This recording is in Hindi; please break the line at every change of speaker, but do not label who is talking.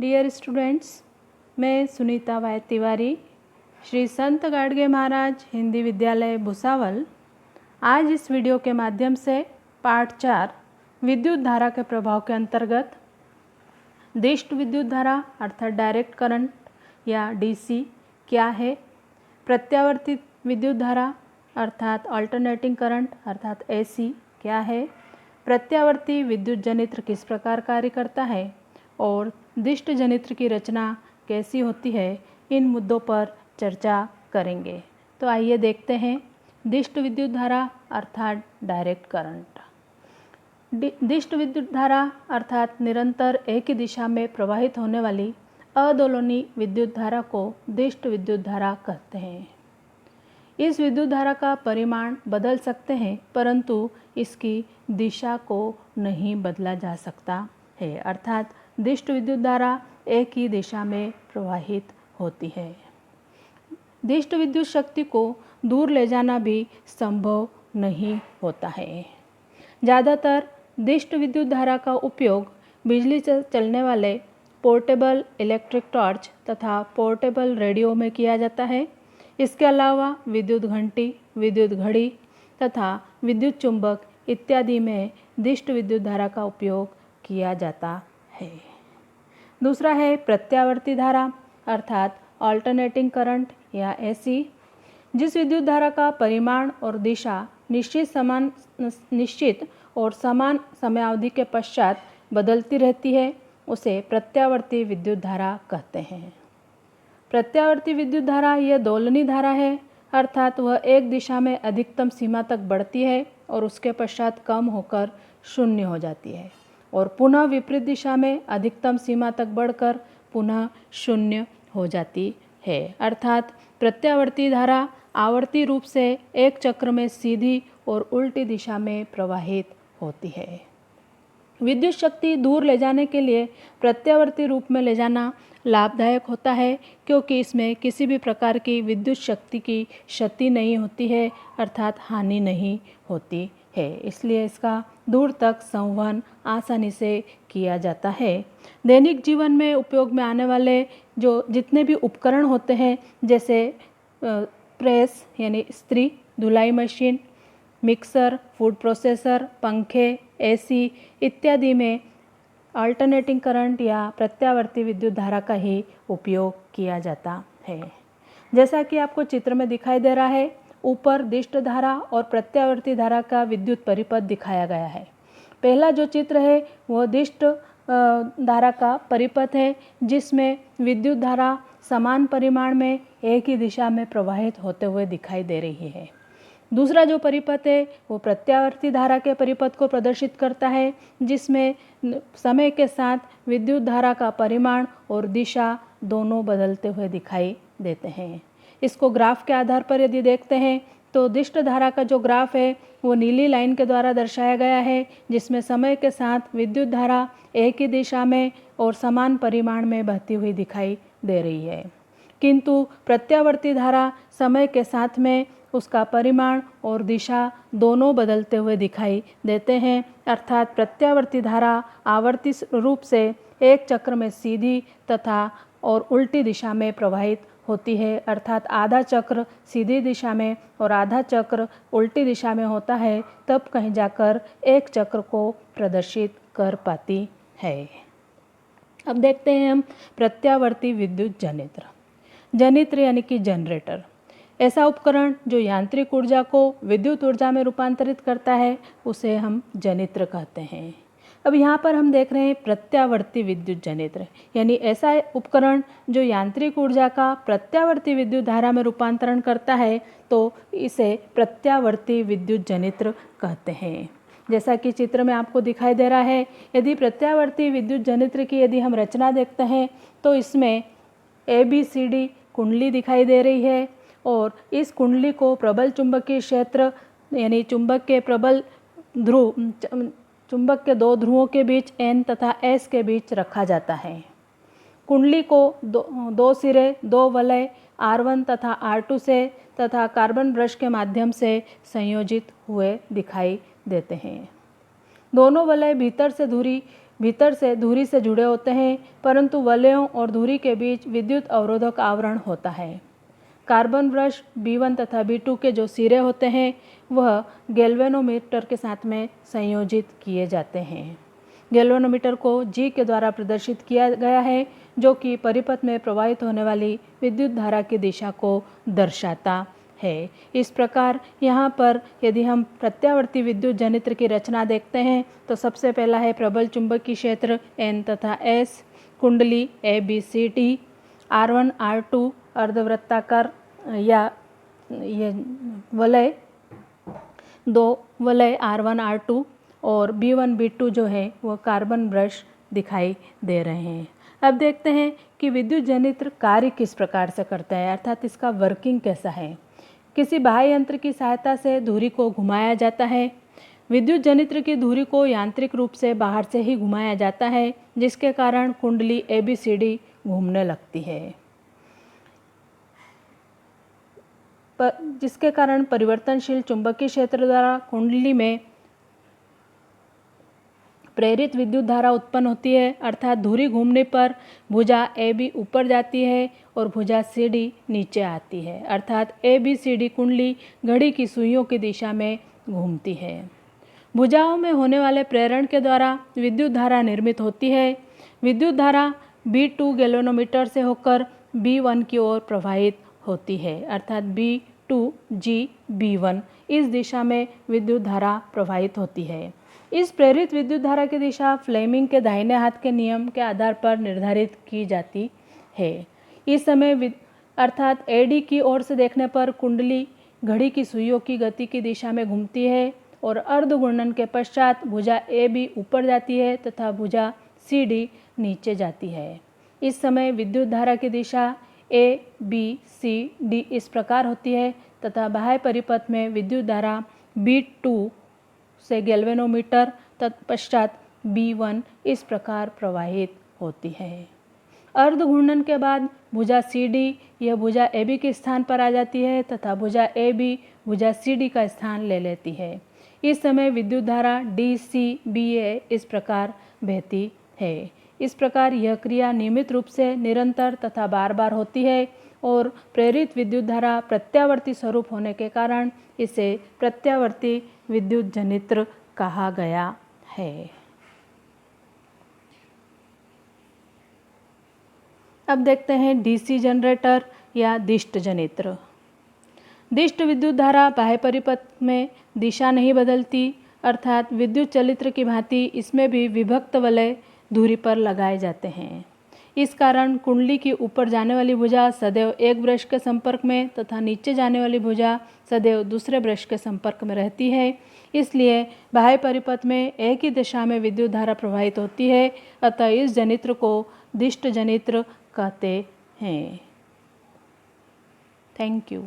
डियर स्टूडेंट्स, मैं सुनीता वाय तिवारी, श्री संत गाडगे महाराज हिंदी विद्यालय भुसावल, आज इस वीडियो के माध्यम से पाठ 4 विद्युत धारा के प्रभाव के अंतर्गत दिष्ट विद्युत धारा अर्थात डायरेक्ट करंट या डीसी क्या है, प्रत्यावर्ती विद्युत धारा अर्थात अल्टरनेटिंग करंट अर्थात एसी क्या है, प्रत्यावर्ती विद्युत जनित्र किस प्रकार कार्य करता है और दिष्ट जनित्र की रचना कैसी होती है, इन मुद्दों पर चर्चा करेंगे। तो आइए देखते हैं दिष्ट विद्युत धारा अर्थात डायरेक्ट करंट। दिष्ट विद्युत धारा अर्थात निरंतर एक ही दिशा में प्रवाहित होने वाली अदोलनी विद्युत धारा को दिष्ट विद्युत धारा कहते हैं। इस विद्युत धारा का परिमाण बदल सकते हैं, परंतु इसकी दिशा को नहीं बदला जा सकता है, अर्थात दिष्ट विद्युत धारा एक ही दिशा में प्रवाहित होती है। दिष्ट विद्युत शक्ति को दूर ले जाना भी संभव नहीं होता है। ज़्यादातर दिष्ट विद्युत धारा का उपयोग बिजली से चलने वाले पोर्टेबल इलेक्ट्रिक टॉर्च तथा पोर्टेबल रेडियो में किया जाता है। इसके अलावा विद्युत घंटी, विद्युत घड़ी तथा विद्युत चुंबक इत्यादि में दिष्ट विद्युत धारा का उपयोग किया जाता है। दूसरा है प्रत्यावर्ती धारा अर्थात अल्टरनेटिंग करंट या एसी। जिस विद्युत धारा का परिमाण और दिशा निश्चित और समान समयावधि के पश्चात बदलती रहती है, उसे प्रत्यावर्ती विद्युत धारा कहते हैं। प्रत्यावर्ती विद्युत धारा यह दोलनी धारा है, अर्थात वह एक दिशा में अधिकतम सीमा तक बढ़ती है और उसके पश्चात कम होकर शून्य हो जाती है और पुनः विपरीत दिशा में अधिकतम सीमा तक बढ़कर पुनः शून्य हो जाती है। अर्थात प्रत्यावर्ती धारा आवर्ती रूप से एक चक्र में सीधी और उल्टी दिशा में प्रवाहित होती है। विद्युत शक्ति दूर ले जाने के लिए प्रत्यावर्ती रूप में ले जाना लाभदायक होता है, क्योंकि इसमें किसी भी प्रकार की विद्युत शक्ति की क्षति नहीं होती है, अर्थात हानि नहीं होती है। इसलिए इसका दूर तक संवहन आसानी से किया जाता है। दैनिक जीवन में उपयोग में आने वाले जो जितने भी उपकरण होते हैं, जैसे प्रेस यानी इस्त्री, धुलाई मशीन, मिक्सर, फूड प्रोसेसर, पंखे, एसी इत्यादि में अल्टरनेटिंग करंट या प्रत्यावर्ती विद्युत धारा का ही उपयोग किया जाता है। जैसा कि आपको चित्र में दिखाई दे रहा है, ऊपर दिष्ट धारा और प्रत्यावर्ती धारा का विद्युत परिपथ दिखाया गया है। पहला जो चित्र है वह दिष्ट धारा का परिपथ है, जिसमें विद्युत धारा समान परिमाण में एक ही दिशा में प्रवाहित होते हुए दिखाई दे रही है। दूसरा जो परिपथ है वो प्रत्यावर्ती धारा के परिपथ को प्रदर्शित करता है, जिसमें समय के साथ विद्युत धारा का परिमाण और दिशा दोनों बदलते हुए दिखाई देते हैं। इसको ग्राफ के आधार पर यदि देखते हैं तो दिष्ट धारा का जो ग्राफ है वो नीली लाइन के द्वारा दर्शाया गया है, जिसमें समय के साथ विद्युत धारा एक ही दिशा में और समान परिमाण में बहती हुई दिखाई दे रही है। किंतु प्रत्यावर्ती धारा समय के साथ में उसका परिमाण और दिशा दोनों बदलते हुए दिखाई देते हैं, अर्थात प्रत्यावर्ती धारा आवर्ती रूप से एक चक्र में सीधी तथा और उल्टी दिशा में प्रवाहित होती है, अर्थात आधा चक्र सीधी दिशा में और आधा चक्र उल्टी दिशा में होता है, तब कहीं जाकर एक चक्र को प्रदर्शित कर पाती है। अब देखते हैं हम प्रत्यावर्ती विद्युत जनित्र। जनित्र यानी कि जनरेटर, ऐसा उपकरण जो यांत्रिक ऊर्जा को विद्युत ऊर्जा में रूपांतरित करता है, उसे हम जनित्र कहते हैं। अब यहाँ पर हम देख रहे हैं प्रत्यावर्ती विद्युत जनित्र, यानी ऐसा उपकरण जो यांत्रिक ऊर्जा का प्रत्यावर्ती विद्युत धारा में रूपांतरण करता है, तो इसे प्रत्यावर्ती विद्युत जनित्र कहते हैं। जैसा कि चित्र में आपको दिखाई दे रहा है, यदि प्रत्यावर्ती विद्युत जनित्र की यदि हम रचना देखते हैं तो इसमें ABCD कुंडली दिखाई दे रही है और इस कुंडली को प्रबल चुंबकीय क्षेत्र यानी चुंबक के प्रबल ध्रुव, चुंबक के दो ध्रुवों के बीच N तथा S के बीच रखा जाता है। कुंडली को दो सिरे, दो वलय R1 तथा R2 से तथा कार्बन ब्रश के माध्यम से संयोजित हुए दिखाई देते हैं। दोनों वलय भीतर से धुरी भीतर से धुरी से जुड़े होते हैं, परंतु वलयों और धुरी के बीच विद्युत अवरोधक आवरण होता है। कार्बन ब्रश B1 तथा B2 के जो सिरे होते हैं वह गैल्वेनोमीटर के साथ में संयोजित किए जाते हैं। गैल्वेनोमीटर को G के द्वारा प्रदर्शित किया गया है, जो कि परिपथ में प्रवाहित होने वाली विद्युत धारा की दिशा को दर्शाता है। इस प्रकार यहाँ पर यदि हम प्रत्यावर्ती विद्युत जनित्र की रचना देखते हैं तो सबसे पहला है प्रबल चुंबकीय क्षेत्र N तथा S, कुंडली ABCD, R1 R2 अर्धवृत्ताकार या ये वलय, दो वलय R1 R2 और B1 B2 जो है वह कार्बन ब्रश दिखाई दे रहे हैं। अब देखते हैं कि विद्युत जनित्र कार्य किस प्रकार से करता है, अर्थात इसका वर्किंग कैसा है। किसी बाह्य यंत्र की सहायता से धुरी को घुमाया जाता है। विद्युत जनित्र की धुरी को यांत्रिक रूप से बाहर से ही घुमाया जाता है, जिसके कारण कुंडली ABCD घूमने लगती है, जिसके कारण परिवर्तनशील चुंबकीय क्षेत्र द्वारा कुंडली में प्रेरित विद्युत धारा उत्पन्न होती है, अर्थात धुरी घूमने पर भुजा AB ऊपर जाती है और भुजा CD नीचे आती है, अर्थात ABCD कुंडली घड़ी की सुइयों की दिशा में घूमती है। भुजाओं में होने वाले प्रेरण के द्वारा विद्युत धारा निर्मित होती है। विद्युत धारा B2 गैल्वेनोमीटर से होकर B1 की ओर प्रवाहित होती है, अर्थात B2G B1 इस दिशा में विद्युत धारा प्रवाहित होती है। इस प्रेरित विद्युत धारा की दिशा फ्लेमिंग के दाहिने हाथ के नियम के आधार पर निर्धारित की जाती है। इस समय अर्थात AD की ओर से देखने पर कुंडली घड़ी की सुइयों की गति की दिशा में घूमती है और अर्ध घूर्णन के पश्चात भुजा AB ऊपर जाती है तथा भुजा CD नीचे जाती है। इस समय विद्युत धारा की दिशा ABCD इस प्रकार होती है तथा बाह्य परिपथ में विद्युत धारा B2 से गैल्वेनोमीटर तत्पश्चात B1 इस प्रकार प्रवाहित होती है। अर्ध घूर्णन के बाद भुजा CD यह भुजा AB के स्थान पर आ जाती है तथा भुजा AB भुजा CD का स्थान ले लेती है। इस समय विद्युत धारा DCBA इस प्रकार बहती है। इस प्रकार यह क्रिया नियमित रूप से निरंतर तथा बार बार होती है और प्रेरित विद्युत धारा प्रत्यावर्ती स्वरूप होने के कारण इसे प्रत्यावर्ती विद्युत जनित्र कहा गया है। अब देखते हैं DC जनरेटर या दिष्ट जनित्र। दिष्ट विद्युत धारा बाह्य परिपथ में दिशा नहीं बदलती, अर्थात विद्युत चलित्र की भांति इसमें भी विभक्त वलय धुरी पर लगाए जाते हैं। इस कारण कुंडली की ऊपर जाने वाली भुजा सदैव एक ब्रश के संपर्क में तथा नीचे जाने वाली भुजा सदैव दूसरे ब्रश के संपर्क में रहती है। इसलिए बाह्य परिपथ में एक ही दिशा में विद्युत धारा प्रवाहित होती है, अतः इस जनित्र को दिष्ट जनित्र कहते हैं। Thank you.